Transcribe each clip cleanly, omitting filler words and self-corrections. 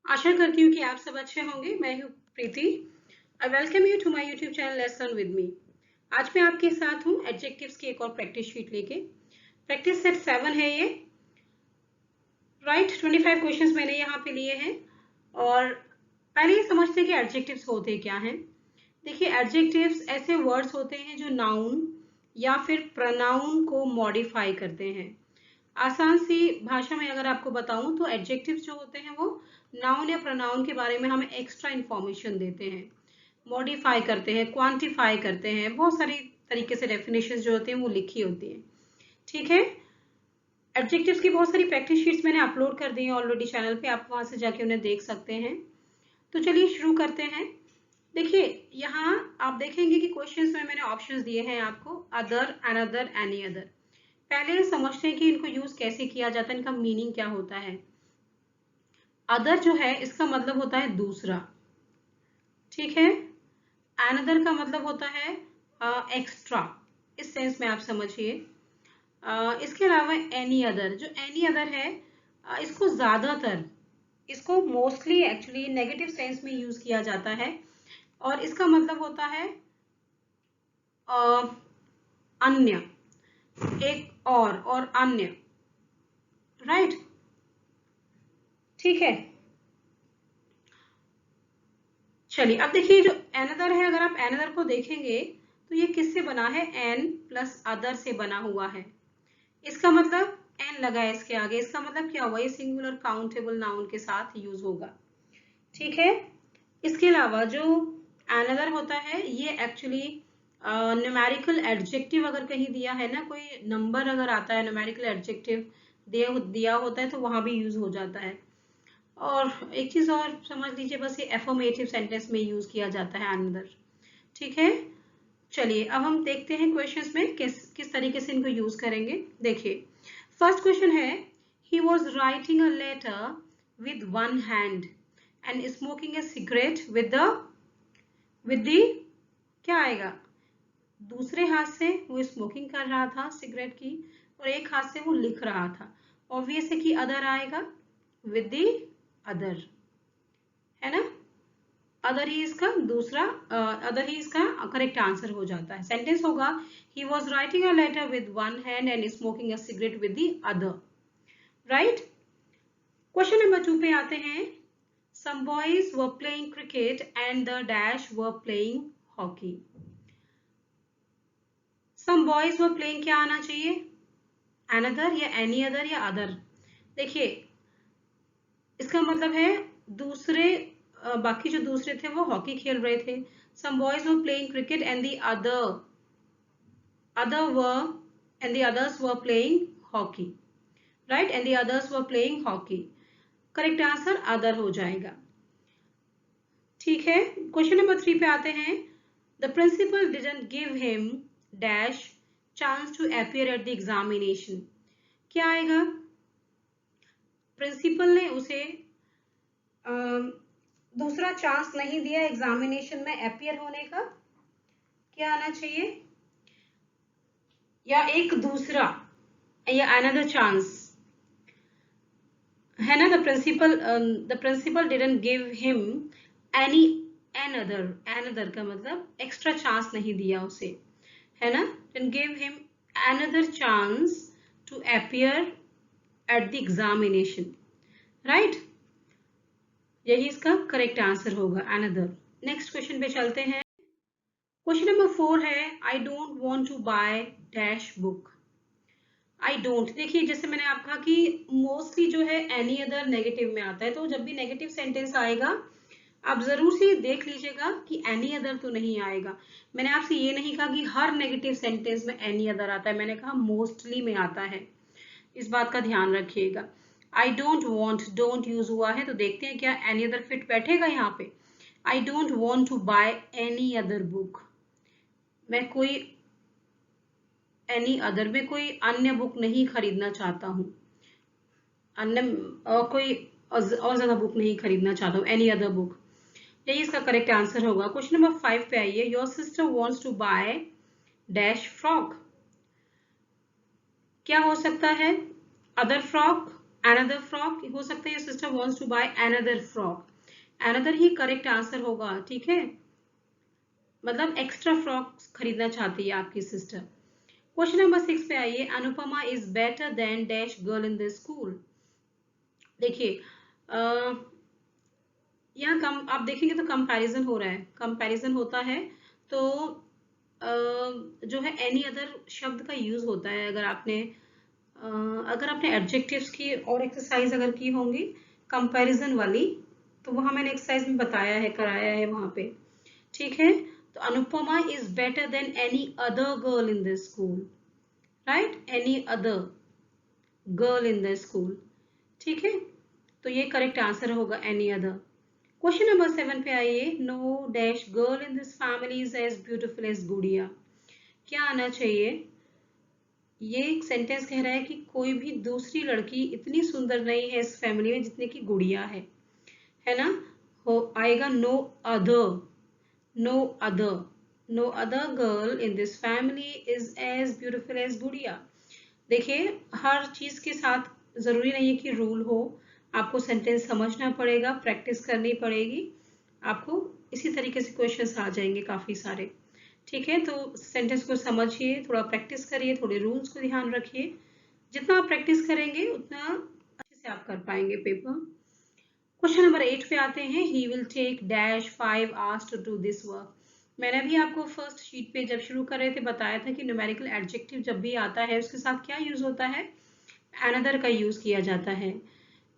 आशा करती हूँ कि आप सब अच्छे होंगे। मैं हूँ Preeti. I welcome you to my YouTube channel let's learn with me. आज मैं आपके साथ हूँ एडजेक्टिव्स की एक और प्रैक्टिस शीट लेके। प्रैक्टिस सेट 7 है ये। राइट 25 क्वेश्चंस मैंने यहाँ पे लिए हैं और पहले ये समझते हैं कि एडजेक्टिव्स होते क्या हैं। देखिए, एडजेक्टिव्स ऐसे वर्ड्स होते हैं जो नाउन या फिर प्रोनाउन को मॉडिफाई करते हैं। आसान सी भाषा में अगर आपको बताऊं तो एडजेक्टिव्स जो होते हैं वो नाउन या प्रोनाउन के बारे में हमें एक्स्ट्रा इंफॉर्मेशन देते हैं, मॉडिफाई करते हैं, क्वांटिफाई करते हैं। बहुत सारी तरीके से डेफिनेशंस जो होती हैं वो लिखी होती हैं। ठीक है, एडजेक्टिव्स की बहुत सारी प्रैक्टिस शीट्स मैंने अपलोड कर दी हैं ऑलरेडी चैनल पे, आप वहां से जाके उन्हें देख सकते हैं। तो चलिए शुरू करते हैं। देखिए, यहाँ आप देखेंगे कि क्वेश्चंस में मैंने ऑप्शंस दिए हैं आपको, अदर, अनदर, एनी अदर। पहले समझते हैं कि इनको यूज कैसे किया जाता है, इनका मीनिंग क्या होता है। अदर जो है इसका मतलब होता है दूसरा, ठीक है। अनदर का मतलब होता है एक्स्ट्रा, इस सेंस में आप समझिए। इसके अलावा एनी अदर, जो एनी अदर है इसको ज्यादातर, इसको मोस्टली एक्चुअली नेगेटिव सेंस में यूज किया जाता है और इसका मतलब होता है अन्य, एक और अन्य। राइट, ठीक है। चलिए अब देखिए, जो एनदर है, अगर आप एनदर को देखेंगे तो ये किससे बना है, एन प्लस अदर से बना हुआ है। इसका मतलब एन लगा है इसके आगे, इसका मतलब क्या हुआ, ये सिंगुलर काउंटेबल नाउन के साथ यूज होगा। ठीक है। इसके अलावा जो एनदर होता है ये एक्चुअली न्यूमेरिकल एडजेक्टिव अगर कहीं दिया है ना, कोई नंबर अगर आता है न्यूमेरिकल एडजेक्टिव दिया होता है तो वहां भी यूज हो जाता है। और एक चीज और समझ लीजिए, बस ये एफर्मेटिव सेंटेंस में यूज किया जाता है अनदर। ठीक है। चलिए अब हम देखते हैं क्वेश्चंस में किस तरीके से इनको यूज करेंगे। देखिए, फर्स्ट क्वेश्चन है, he was writing a letter with one hand and smoking a cigarette with the, क्या आएगा, दूसरे हाथ से वो स्मोकिंग कर रहा था सिगरेट की और एक हाथ से वो लिख रहा था। ऑब्वियस है कि अदर आएगा, विद द अदर, है ना। अदर ही इसका दूसरा, अदर ही इसका करेक्ट आंसर हो जाता है। सेंटेंस होगा, he was writing a letter with one hand and smoking a cigarette with the other. Right. Question number 2 पे आते हैं, some boys were playing cricket and the dash were playing hockey. some boys were playing क्या आना चाहिए, another या any other या other। देखिए, इसका मतलब है दूसरे, बाकी जो दूसरे थे वो हॉकी खेल रहे थे। some boys were playing cricket and the others were playing hockey, right, and the others were playing hockey। Correct answer other हो जाएगा। ठीक है। क्वेश्चन नंबर 3 पे आते हैं, the principal didn't give him dash chance to appear at the examination. क्या आएगा, principal ने उसे दूसरा चांस नहीं दिया एग्जामिनेशन में अपीयर होने का। क्या आना चाहिए, या एक दूसरा या अनदर चांस, है ना। The principal didn't give him any another का मतलब एक्स्ट्रा चांस नहीं दिया उसे, है ना। Didn't give him another chance to appear at the examination. Right, यही इसका करेक्ट आंसर होगा, अनदर। नेक्स्ट क्वेश्चन पे चलते हैं। क्वेश्चन नंबर 4 है, I don't want to buy dash book. I don't, देखिए जैसे मैंने आपको कहा कि मोस्टली जो है एनी अदर नेगेटिव में आता है, तो जब भी नेगेटिव सेंटेंस आएगा आप जरूर से देख लीजिएगा कि एनी अदर तो नहीं आएगा। मैंने आपसे ये नहीं कहा कि हर नेगेटिव सेंटेंस में एनी अदर आता है, मैंने कहा मोस्टली में आता है, इस बात का ध्यान रखिएगा। आई डोंट वॉन्ट, डोंट यूज हुआ है तो देखते हैं क्या एनी अदर फिट बैठेगा यहाँ पे। I don't want to buy any other book, मैं कोई एनी अदर में कोई अन्य बुक नहीं खरीदना चाहता हूँ, अन्य कोई और ज्यादा बुक नहीं खरीदना चाहता हूँ, एनी अदर बुक, यही इसका करेक्ट आंसर होगा। क्वेश्चन नंबर 5 पे आइए, your sister wants to buy dash frock. क्या हो सकता है, अदर फ्रॉक, अनदर फ्रॉक हो सकता है your sister wants to buy another frock, another ही करेक्ट आंसर होगा, ठीक है, मतलब एक्स्ट्रा फ्रॉक खरीदना चाहती है आपकी सिस्टर। क्वेश्चन नंबर 6 पे आइए, Anupama is better then dash girl in the school. देखिए यहाँ कम आप देखेंगे तो कंपैरिजन हो रहा है, कंपैरिजन होता है तो जो है एनी अदर शब्द का यूज होता है। अगर आपने एडजेक्टिव्स की और एक्सरसाइज अगर की होंगी कंपैरिजन वाली, तो वहां मैंने एक्सरसाइज में बताया है, कराया है वहां पे, ठीक है। तो Anupama is better than any other girl in the school, right, any other girl in the school, ठीक है, तो ये करेक्ट आंसर होगा एनी अदर। क्वेश्चन नंबर 7 पे आइए, no dash girl in this family is as beautiful as Gudiya. क्या आना चाहिए? ये एक सेंटेंस कह रहा है कि कोई भी दूसरी लड़की इतनी सुंदर नहीं है इस फैमिली में जितने की गुड़िया है ना, हो आएगा no other, no other, no other girl in this family is as beautiful as Gudiya. देखिए हर चीज के साथ जरूरी नहीं है कि रूल हो, आपको सेंटेंस समझना पड़ेगा, प्रैक्टिस करनी पड़ेगी, आपको इसी तरीके से क्वेश्चंस आ जाएंगे काफी सारे, ठीक है। तो सेंटेंस को समझिए, थोड़ा प्रैक्टिस करिए, थोड़े रूल्स को ध्यान रखिए, जितना आप प्रैक्टिस करेंगे उतना अच्छे से आप कर पाएंगे पेपर। क्वेश्चन नंबर 8 पे आते हैं, he will take dash 5 hours to do this work. मैंने भी आपको फर्स्ट शीट पे जब शुरू कर रहे थे बताया था कि न्यूमेरिकल एडजेक्टिव जब भी आता है उसके साथ क्या यूज होता है, अनदर का यूज किया जाता है।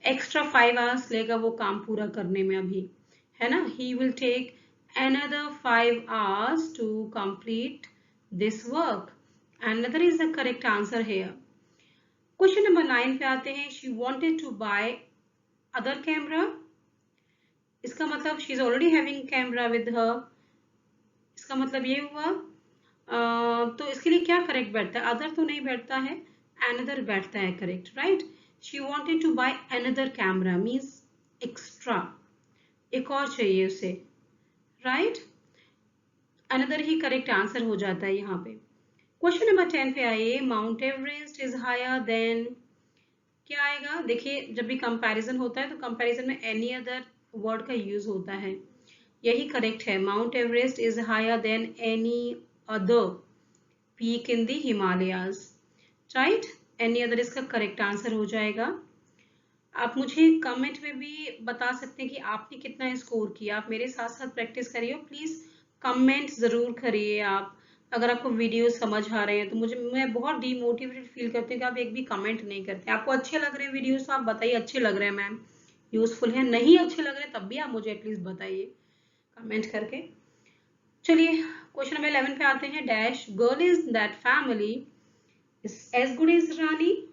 एक्स्ट्रा 5 आवर्स लेगा वो काम पूरा करने में अभी, है ना। He will take another 5 hours to complete this work. Another is the correct answer here. Question number 9 पे आते हैं, she wanted to buy other camera. इसका मतलब she is already having camera with her. इसका मतलब ये हुआ तो इसके लिए क्या करेक्ट बैठता है? अदर तो नहीं बैठता है, another बैठता है correct, right. she wanted to buy another camera means extra, एक और चाहिए उसे, राइट, अनदर ही करेक्ट आंसर हो जाता है यहाँ पे। क्वेश्चन नंबर 10 पे आइए, Mount Everest is higher than, क्या आएगा? देखिए जब भी कंपैरिजन होता है तो कंपैरिजन में एनी अदर वर्ड का यूज होता है, यही करेक्ट है। Mount Everest is higher than any other peak in the Himalayas, right, any other इसका करेक्ट आंसर हो जाएगा। आप मुझे कमेंट में भी बता सकते हैं कि आपने कितना स्कोर किया, आप मेरे साथ साथ प्रैक्टिस करिए, प्लीज कमेंट जरूर करिए आप। अगर आपको वीडियो समझ आ रहे हैं तो मैं बहुत डीमोटिवेटेड फील करती हूँ कि आप एक भी कमेंट नहीं करते। आपको अच्छे लग रहे हैं वीडियोस तो आप बताइए अच्छे लग रहे हैं मैम, यूजफुल है, नहीं अच्छे लग रहे हैं तब भी आप मुझे एटलीस्ट बताइए कमेंट करके। चलिए क्वेश्चन नंबर 11 पे आते हैं, dash girl is that family is as good as Rani.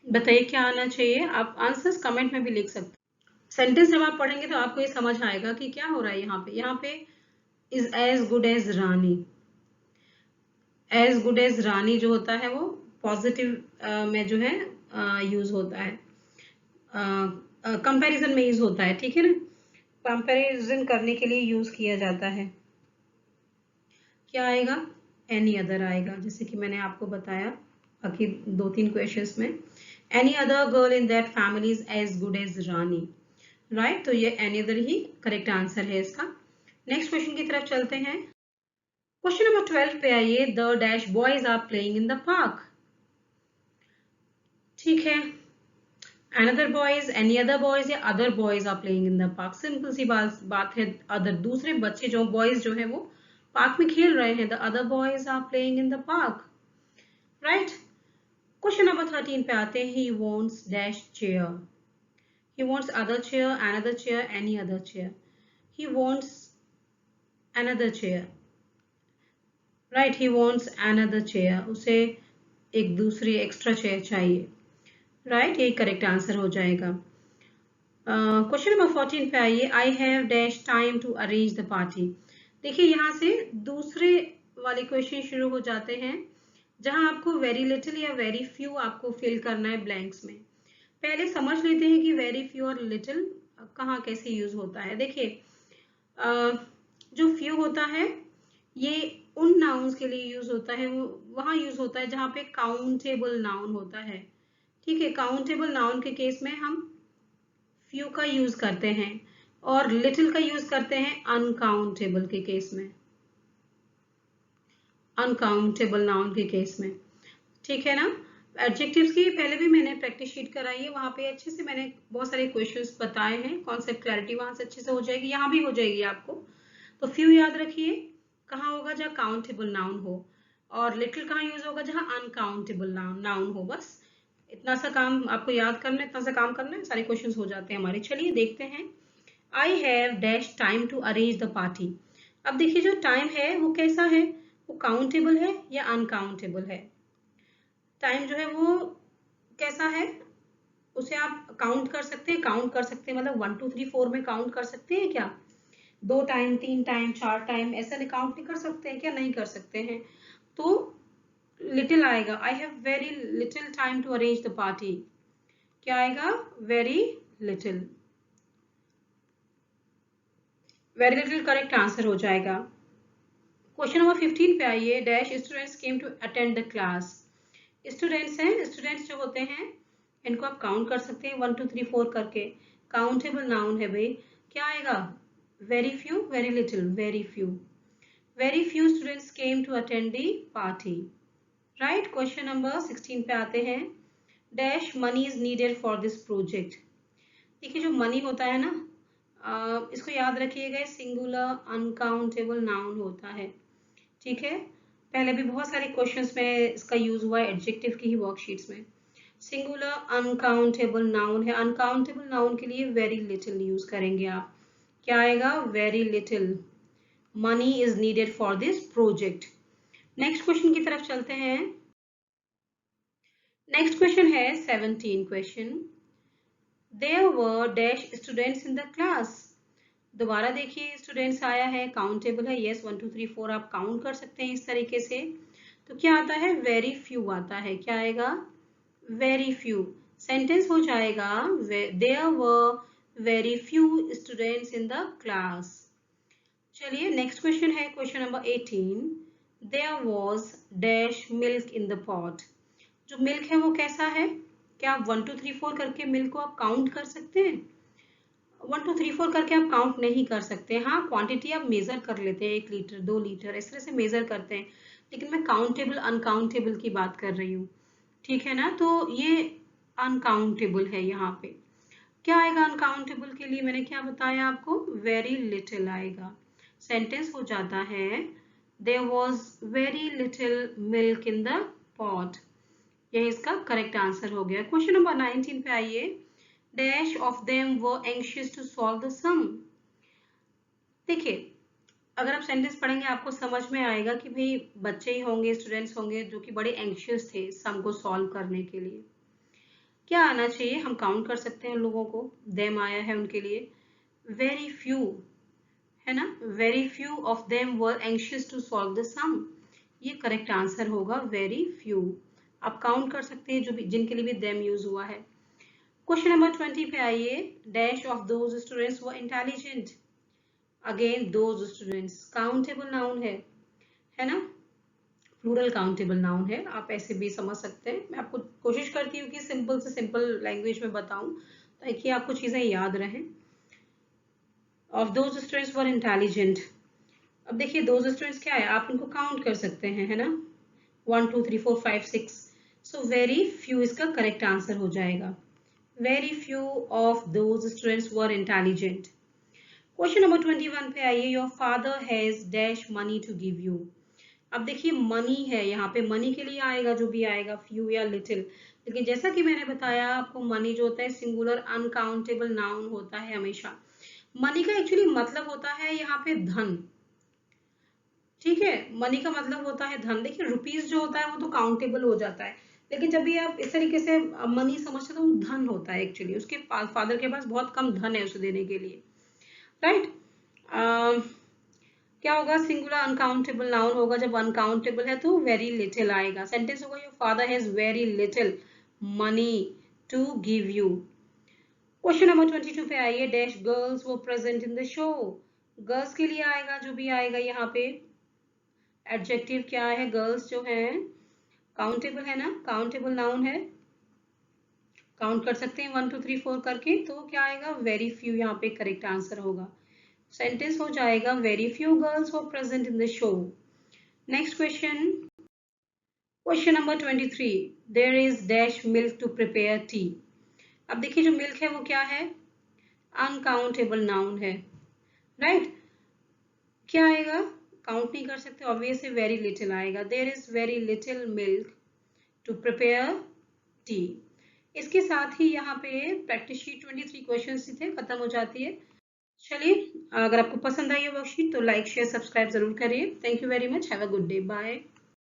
बताइए क्या आना चाहिए, आप आंसर्स कमेंट में भी लिख सकते हैं। सेंटेंस जब आप पढ़ेंगे तो आपको ये समझ आएगा कि क्या हो रहा है यहाँ पे is as good as Rani, as good as Rani जो होता है वो पॉजिटिव में जो है यूज होता है, कंपैरिजन में यूज होता है, ठीक है ना, कंपैरिजन करने के लिए यूज किया जाता है। क्या आएगा? एनी अदर आएगा, जैसे कि मैंने आपको बताया बाकी 2-3 क्वेश्चंस में, any other girl in that family is as good as Rani, right, तो ये एनी अदर ही करेक्ट आंसर है इसका। नेक्स्ट क्वेश्चन की तरफ चलते हैं। क्वेश्चन नंबर 12 पे आइए, the dash boys are playing in the park, ठीक है, another boys, any other boys या other boys are playing in the park, simple सी बात है, अदर दूसरे बच्चे जो बॉयज जो है वो पार्क में खेल रहे हैं, the other boys are playing in the park, right. Question number 13 पे आते हैं, he wants dash chair, he wants other chair, another chair, any other chair, he wants another chair, right, he wants another chair, उसे एक दूसरी extra chair चाहिए, right, ये correct answer हो जाएगा। क्वेश्चन नंबर 14 पे आइए, I have dash time to arrange the party. देखिए यहाँ से दूसरे वाले क्वेश्चन शुरू हो जाते हैं जहां आपको वेरी लिटिल या वेरी फ्यू आपको फिल करना है ब्लैंक्स में। पहले समझ लेते हैं कि वेरी फ्यू और लिटिल कहाँ कैसे यूज होता है। देखिए जो फ्यू होता है ये उन नाउन्स के लिए यूज होता है, वहां यूज होता है जहां पे काउंटेबल नाउन होता है। ठीक है, काउंटेबल नाउन के केस में हम फ्यू का यूज करते हैं और लिटिल का यूज करते हैं अनकाउंटेबल के केस में, अनकाउंटेबल नाउन के केस में। ठीक है ना। एडजेक्टिव्स की पहले भी मैंने प्रैक्टिस शीट कराई है, वहां पे अच्छे से मैंने बहुत सारे क्वेश्चंस बताए हैं, कॉन्सेप्ट क्लैरिटी वहां से अच्छे से हो जाएगी, यहाँ भी हो जाएगी आपको। तो फ्यू याद रखिए कहाँ होगा, जहाँ काउंटेबल नाउन हो, और लिटिल कहाँ यूज होगा, जहाँ अनकाउंटेबल नाउन हो। बस इतना सा काम आपको याद करना है, इतना सा काम करना है, सारे क्वेश्चंस हो जाते हैं हमारे। चलिए देखते हैं। I have dash time to arrange the party. अब देखिए जो टाइम है वो कैसा है, वो काउंटेबल है या अनकाउंटेबल है। टाइम जो है वो कैसा है, उसे आप काउंट कर सकते हैं, काउंट कर सकते हैं मतलब 1 2 3 4 में काउंट कर सकते हैं क्या, 2 टाइम 3 टाइम 4 टाइम ऐसा काउंट नहीं कर सकते हैं क्या, नहीं कर सकते हैं। तो लिटिल आएगा, I have very little time to arrange the party. क्या आएगा, very little, very little correct answer हो जाएगा। क्वेश्चन नंबर 15 पे आइए। Dash students came to attend the class. Students हैं, स्टूडेंट्स जो होते हैं इनको आप काउंट कर सकते हैं 1 2 3 4 करके, काउंटेबल नाउन है भाई। क्या आएगा, very few, very little, very few. Very few students came to attend the party. Right. Question number 16 पे आते हैं। Dash money is needed for this project. देखिए जो मनी होता है ना, इसको याद रखिएगा, सिंगुलर अनकाउंटेबल नाउन होता है। ठीक है, पहले भी बहुत सारे क्वेश्चंस में इसका यूज हुआ है एडजेक्टिव की ही वर्कशीट्स में। सिंगुलर अनकाउंटेबल नाउन है, अनकाउंटेबल नाउन के लिए वेरी लिटिल यूज करेंगे आप। क्या आएगा, very little, money is needed for this project. Next question की तरफ चलते हैं। नेक्स्ट क्वेश्चन है 17 question. There were dash students in the class. दोबारा देखिए, स्टूडेंट्स आया है, काउंटेबल है, यस 1 2 3 4 आप काउंट कर सकते हैं इस तरीके से। तो क्या आता है, वेरी फ्यू आता है। क्या आएगा, वेरी फ्यू। सेंटेंस हो जाएगा, there were very few students in the class. चलिए नेक्स्ट क्वेश्चन है, question number 18। There was dash milk in the pot. जो मिल्क है वो कैसा है, क्या आप 1 2 3 4 करके मिल्क को आप काउंट कर सकते हैं, 1 2 3 4 करके आप काउंट नहीं कर सकते। हाँ, क्वांटिटी आप मेजर कर लेते हैं, 1 लीटर 2 लीटर इस तरह से मेजर करते हैं, लेकिन मैं काउंटेबल अनकाउंटेबल की बात कर रही हूँ। ठीक है ना, तो ये अनकाउंटेबल है यहाँ पे। क्या आएगा अनकाउंटेबल के लिए, मैंने क्या बताया आपको, वेरी लिटिल आएगा। सेंटेंस हो जाता है, there was very little milk in the pot. यह इसका करेक्ट आंसर हो गया। क्वेश्चन नंबर 19 पे आइए। Dash of them were anxious to solve the sum. देखिए, अगर आप सेंटेंस पढ़ेंगे आपको समझ में आएगा कि भाई बच्चे ही होंगे, स्टूडेंट्स होंगे जो कि बड़े एंशियस थे सम को सॉल्व करने के लिए। क्या आना चाहिए, हम काउंट कर सकते हैं उन लोगों को, देम आया है उनके लिए, वेरी फ्यू है ना, very few of them were anxious to solve the sum. ये करेक्ट आंसर होगा, वेरी फ्यू। आप काउंट कर सकते हैं जो भी, जिनके लिए भी देम यूज हुआ है। क्वेश्चन नंबर 20 पे आइए। Dash of those students were intelligent. Again those students countable noun है ना, प्लूरल काउंटेबल नाउन है, आप ऐसे भी समझ सकते हैं। मैं आपको कोशिश करती हूँ कि सिंपल से सिंपल लैंग्वेज में बताऊं ताकि आपको चीजें याद रहें। Of those students were intelligent. अब देखिए दोज स्टूडेंट्स क्या है, आप इनको काउंट कर सकते हैं, है ना, 1 2 3 4 5 6। सो वेरी फ्यू इसका करेक्ट आंसर हो जाएगा। Very few of those students were intelligent. Question number 21 पे आइए। Your father has dash money to give you. अब देखिए मनी है, यहाँ पे मनी के लिए आएगा जो भी आएगा, फ्यू या लिटिल। लेकिन जैसा कि मैंने बताया आपको, मनी जो होता है सिंगुलर अनकाउंटेबल नाउन होता है हमेशा। मनी का एक्चुअली मतलब होता है यहाँ पे धन। ठीक है, मनी का मतलब होता है धन। देखिए रुपीज जो होता है वो तो काउंटेबल हो जाता है, लेकिन जब भी आप इस तरीके से मनी समझते हो तो वो धन होता है एक्चुअली। उसके फादर के पास बहुत कम धन है उसे देने के लिए। राइट। क्या होगा, सिंगुलर अनकाउंटेबल नाउन होगा, जब अनकाउंटेबल है तो वेरी लिटिल आएगा। सेंटेंस होगा, your father has very little money to give you. Question number 22 पे आइए। Dash girls were present in the show. Girls के लिए आएगा जो भी आएगा यहाँ पे, एडजेक्टिव क्या है, गर्ल्स जो है काउंटेबल है ना, काउंटेबल नाउन है, काउंट कर सकते हैं 1 2 3 4 करके, तो क्या आएगा, वेरी फ्यू यहाँ पे करेक्ट आंसर होगा। सेंटेंस हो जाएगा very few girls were present in the show. Next question, question number 23, there is dash milk to prepare tea. अब देखिए जो मिल्क है वो क्या है, अनकाउंटेबल नाउन है, राइट। क्या आएगा, काउंट नहीं कर सकते, ऑब्वियसली वेरी लिटिल आएगा, there is very little milk to prepare tea. इसके साथ ही यहाँ पे प्रैक्टिस शीट 23 क्वेश्चन थे, खत्म हो जाती है। चलिए, अगर आपको पसंद आई है वर्कशीट तो लाइक शेयर सब्सक्राइब जरूर करिए। Thank you very much, have a good day, bye.